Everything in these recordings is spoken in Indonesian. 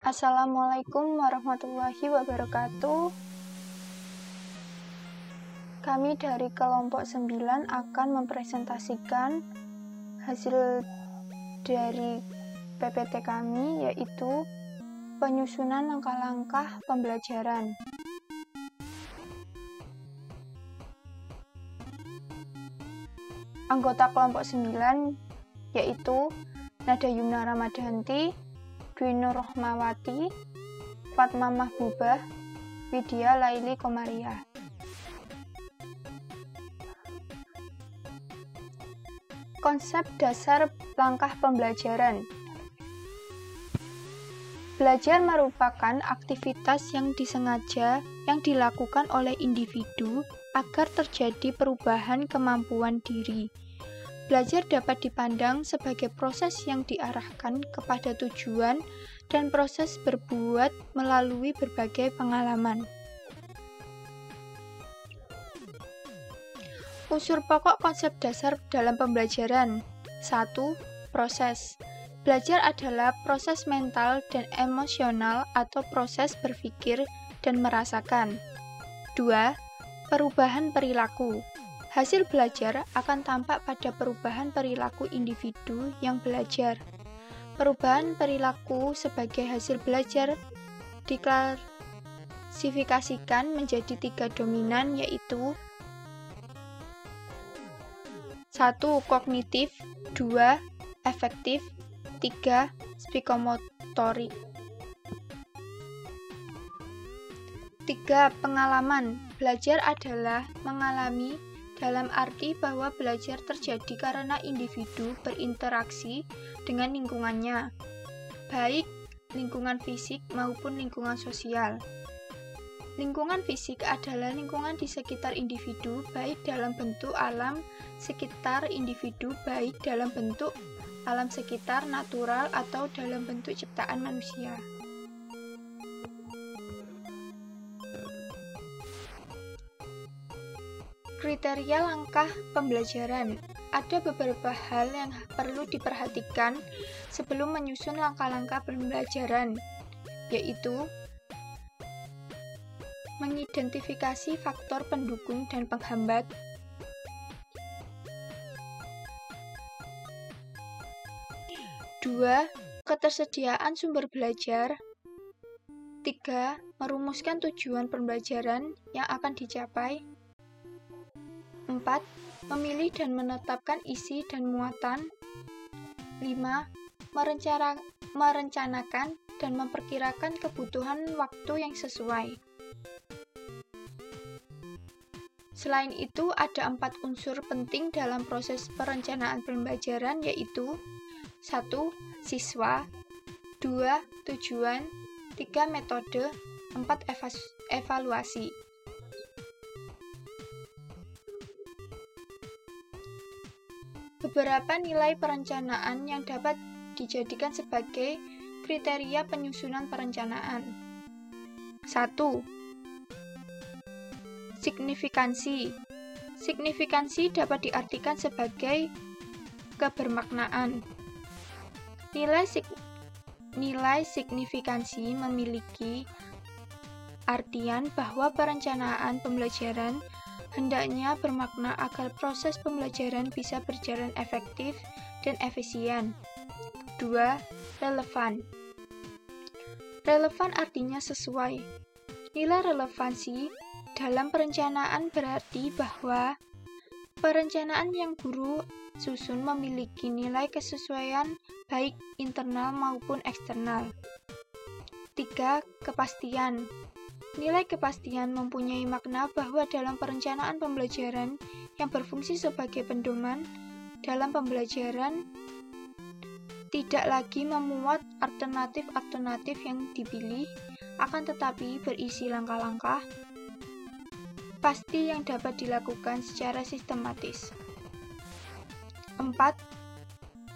Assalamualaikum warahmatullahi wabarakatuh. Kami dari kelompok 9 akan mempresentasikan hasil dari PPT kami, yaitu penyusunan langkah-langkah pembelajaran. Anggota kelompok 9 yaitu Nada Yumna Ramadhanti, Dwi Nur Rohmawati, Fatma Mahbubah, Widya Laili Komariah. Konsep dasar langkah pembelajaran. Belajar merupakan aktivitas yang disengaja yang dilakukan oleh individu agar terjadi perubahan kemampuan diri. Belajar dapat dipandang sebagai proses yang diarahkan kepada tujuan dan proses berbuat melalui berbagai pengalaman. Unsur pokok konsep dasar dalam pembelajaran. 1. Proses. Belajar adalah proses mental dan emosional atau proses berpikir dan merasakan. 2. Perubahan perilaku. Hasil belajar akan tampak pada perubahan perilaku individu yang belajar. Perubahan perilaku sebagai hasil belajar diklasifikasikan menjadi 3 dominan, yaitu 1. Kognitif, 2. Efektif, 3. Psikomotorik. 3. Pengalaman. Belajar adalah mengalami dalam arti bahwa belajar terjadi karena individu berinteraksi dengan lingkungannya, baik lingkungan fisik maupun lingkungan sosial. Lingkungan fisik adalah lingkungan di sekitar individu, baik dalam bentuk alam sekitar individu, baik dalam bentuk alam sekitar natural atau dalam bentuk ciptaan manusia. Kriteria langkah pembelajaran. Ada beberapa hal yang perlu diperhatikan sebelum menyusun langkah-langkah pembelajaran, yaitu mengidentifikasi faktor pendukung dan penghambat, dua, ketersediaan sumber belajar, 3. Merumuskan tujuan pembelajaran yang akan dicapai, 4. Memilih dan menetapkan isi dan muatan, 5. Merencanakan dan memperkirakan kebutuhan waktu yang sesuai. Selain itu, ada 4 unsur penting dalam proses perencanaan pembelajaran, yaitu 1. Siswa, 2. Tujuan, 3. Metode, 4. Evaluasi. Beberapa nilai perencanaan yang dapat dijadikan sebagai kriteria penyusunan perencanaan. 1. Signifikansi. Signifikansi dapat diartikan sebagai kebermaknaan. Nilai signifikansi memiliki artian bahwa perencanaan pembelajaran hendaknya bermakna agar proses pembelajaran bisa berjalan efektif dan efisien. 2. Relevan. Relevan artinya sesuai. Nilai relevansi dalam perencanaan berarti bahwa perencanaan yang guru susun memiliki nilai kesesuaian baik internal maupun eksternal. 3. Kepastian. Nilai kepastian mempunyai makna bahwa dalam perencanaan pembelajaran yang berfungsi sebagai pedoman dalam pembelajaran tidak lagi memuat alternatif-alternatif yang dipilih, akan tetapi berisi langkah-langkah pasti yang dapat dilakukan secara sistematis. 4.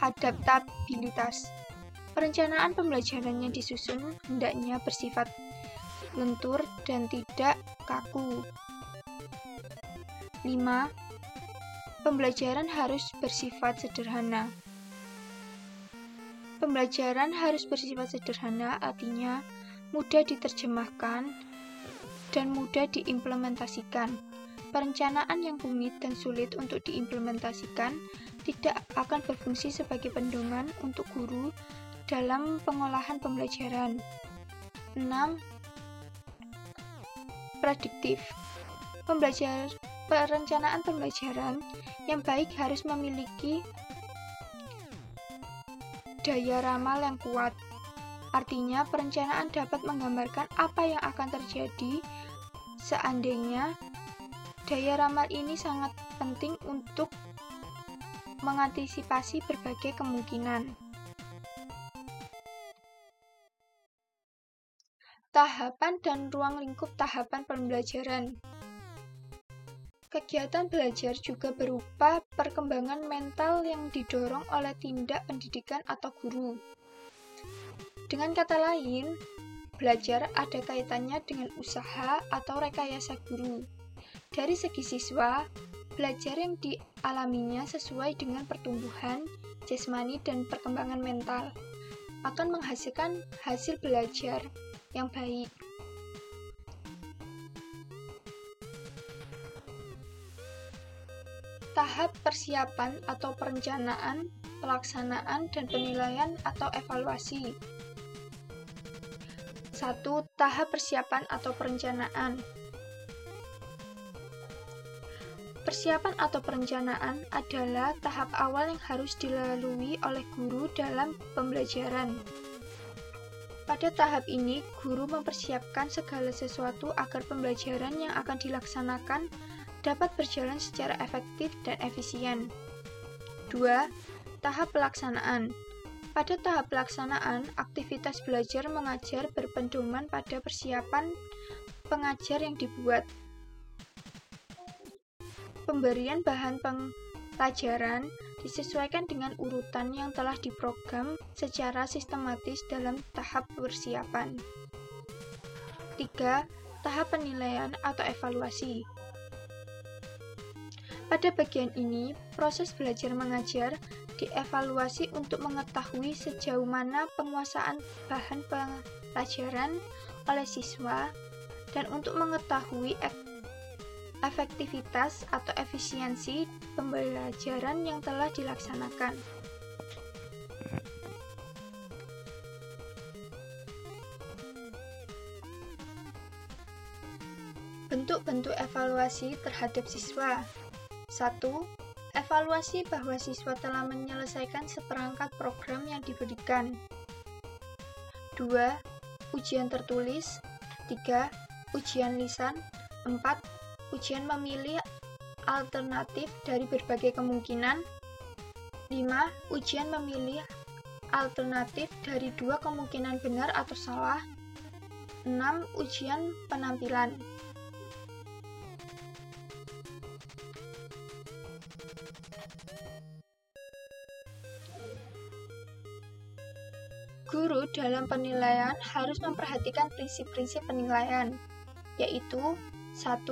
Adaptabilitas. Perencanaan pembelajaran yang disusun hendaknya bersifat lentur dan tidak kaku. 5. Pembelajaran harus bersifat sederhana. Pembelajaran harus bersifat sederhana, artinya mudah diterjemahkan dan mudah diimplementasikan. Perencanaan yang rumit dan sulit untuk diimplementasikan tidak akan berfungsi sebagai pedoman untuk guru dalam pengolahan pembelajaran. 6. Prediktif. Perencanaan pembelajaran yang baik harus memiliki daya ramal yang kuat. Artinya, perencanaan dapat menggambarkan apa yang akan terjadi seandainya. Daya ramal ini sangat penting untuk mengantisipasi berbagai kemungkinan. Tahapan dan ruang lingkup tahapan pembelajaran. Kegiatan belajar juga berupa perkembangan mental yang didorong oleh tindak pendidikan atau guru. Dengan kata lain, belajar ada kaitannya dengan usaha atau rekayasa guru. Dari segi siswa, belajar yang dialaminya sesuai dengan pertumbuhan jasmani dan perkembangan mental akan menghasilkan hasil belajar yang baik. Tahap persiapan atau perencanaan, pelaksanaan, dan penilaian atau evaluasi. 1. Tahap persiapan atau perencanaan. Persiapan atau perencanaan adalah tahap awal yang harus dilalui oleh guru dalam pembelajaran. Pada tahap ini, guru mempersiapkan segala sesuatu agar pembelajaran yang akan dilaksanakan dapat berjalan secara efektif dan efisien. 2. Tahap pelaksanaan. Pada tahap pelaksanaan, aktivitas belajar mengajar berpedoman pada persiapan pengajar yang dibuat. Pemberian bahan pelajaran disesuaikan dengan urutan yang telah diprogram secara sistematis dalam tahap persiapan. 3. Tahap penilaian atau evaluasi. Pada bagian ini, proses belajar mengajar dievaluasi untuk mengetahui sejauh mana penguasaan bahan pelajaran oleh siswa dan untuk mengetahui efektivitas atau efisiensi pembelajaran yang telah dilaksanakan. Bentuk-bentuk evaluasi terhadap siswa. 1. Evaluasi bahwa siswa telah menyelesaikan seperangkat program yang diberikan. 2. Ujian tertulis. 3. Ujian lisan. 4. Ujian memilih alternatif dari berbagai kemungkinan. 5. Ujian memilih alternatif dari 2 kemungkinan benar atau salah. 6. Ujian penampilan. Guru dalam penilaian harus memperhatikan prinsip-prinsip penilaian, yaitu 1.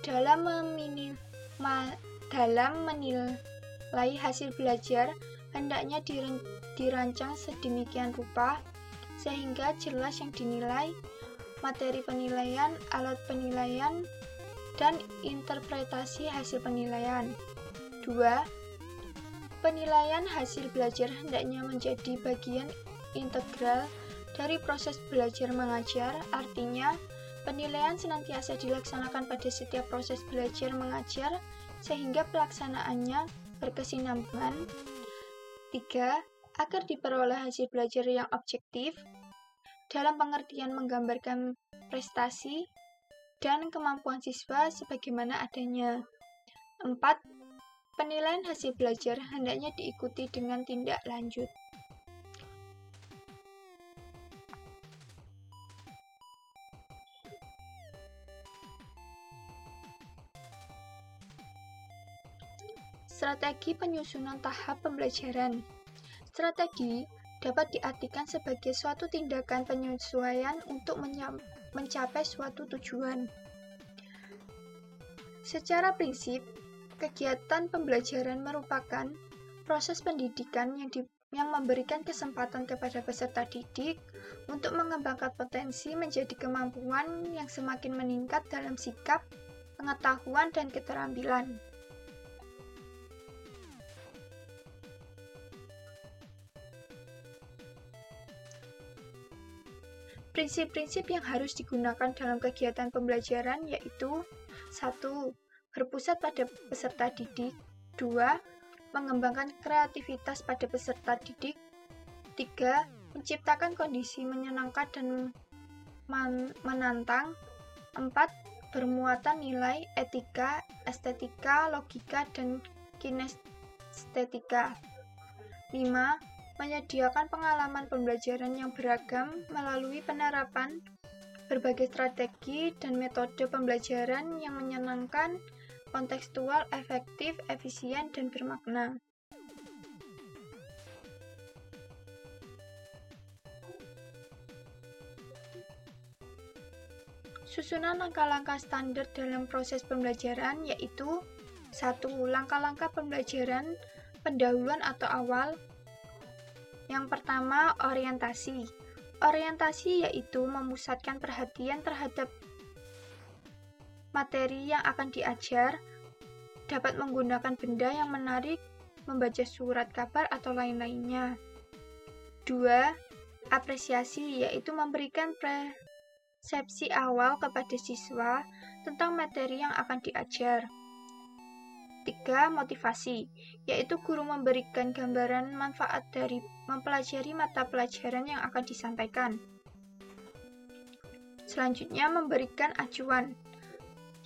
Dalam menilai hasil belajar, hendaknya dirancang sedemikian rupa sehingga jelas yang dinilai, materi penilaian, alat penilaian, dan interpretasi hasil penilaian. 2. Penilaian hasil belajar hendaknya menjadi bagian integral dari proses belajar mengajar, artinya penilaian senantiasa dilaksanakan pada setiap proses belajar mengajar sehingga pelaksanaannya berkesinambungan. 3. Agar diperoleh hasil belajar yang objektif dalam pengertian menggambarkan prestasi dan kemampuan siswa sebagaimana adanya. 4. Penilaian hasil belajar hendaknya diikuti dengan tindak lanjut. Strategi penyusunan tahap pembelajaran. Strategi dapat diartikan sebagai suatu tindakan penyesuaian untuk mencapai suatu tujuan. Secara prinsip, kegiatan pembelajaran merupakan proses pendidikan yang yang memberikan kesempatan kepada peserta didik untuk mengembangkan potensi menjadi kemampuan yang semakin meningkat dalam sikap, pengetahuan, dan keterampilan. Prinsip-prinsip yang harus digunakan dalam kegiatan pembelajaran yaitu 1. Berpusat pada peserta didik. 2. Mengembangkan kreativitas pada peserta didik. 3. Menciptakan kondisi menyenangkan dan menantang. 4. Bermuatan nilai, etika, estetika, logika, dan kinestetika. 5. Menyediakan pengalaman pembelajaran yang beragam melalui penerapan berbagai strategi dan metode pembelajaran yang menyenangkan, kontekstual, efektif, efisien, dan bermakna. Susunan langkah-langkah standar dalam proses pembelajaran yaitu 1. Langkah-langkah pembelajaran pendahuluan atau awal. Yang pertama, orientasi. Orientasi yaitu memusatkan perhatian terhadap materi yang akan diajar, dapat menggunakan benda yang menarik, membaca surat kabar atau lain-lainnya. 2. Apresiasi yaitu memberikan persepsi awal kepada siswa tentang materi yang akan diajar. 3. Motivasi yaitu guru memberikan gambaran manfaat dari mempelajari mata pelajaran yang akan disampaikan. Selanjutnya, memberikan acuan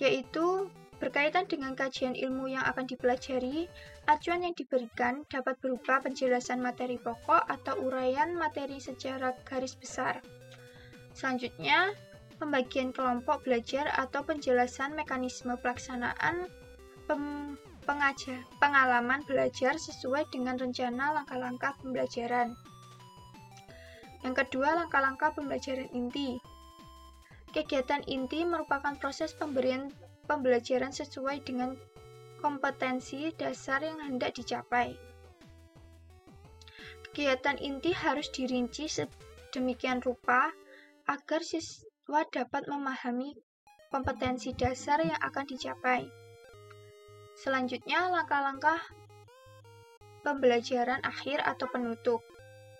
yaitu berkaitan dengan kajian ilmu yang akan dipelajari. Acuan yang diberikan dapat berupa penjelasan materi pokok atau uraian materi secara garis besar. Selanjutnya, pembagian kelompok belajar atau penjelasan mekanisme pelaksanaan pengalaman belajar sesuai dengan rencana langkah-langkah pembelajaran. Yang kedua, langkah-langkah pembelajaran inti. Kegiatan inti merupakan proses pemberian pembelajaran sesuai dengan kompetensi dasar yang hendak dicapai. Kegiatan inti harus dirinci sedemikian rupa agar siswa dapat memahami kompetensi dasar yang akan dicapai. Selanjutnya, langkah-langkah pembelajaran akhir atau penutup.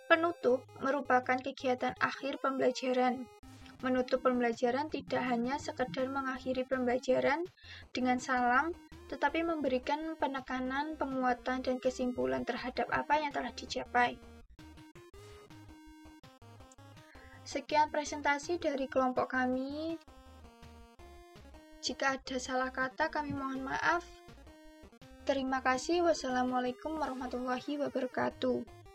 Penutup merupakan kegiatan akhir pembelajaran. Menutup pembelajaran tidak hanya sekedar mengakhiri pembelajaran dengan salam, tetapi memberikan penekanan, penguatan, dan kesimpulan terhadap apa yang telah dicapai. Sekian presentasi dari kelompok kami. Jika ada salah kata, kami mohon maaf. Terima kasih. Wassalamualaikum warahmatullahi wabarakatuh.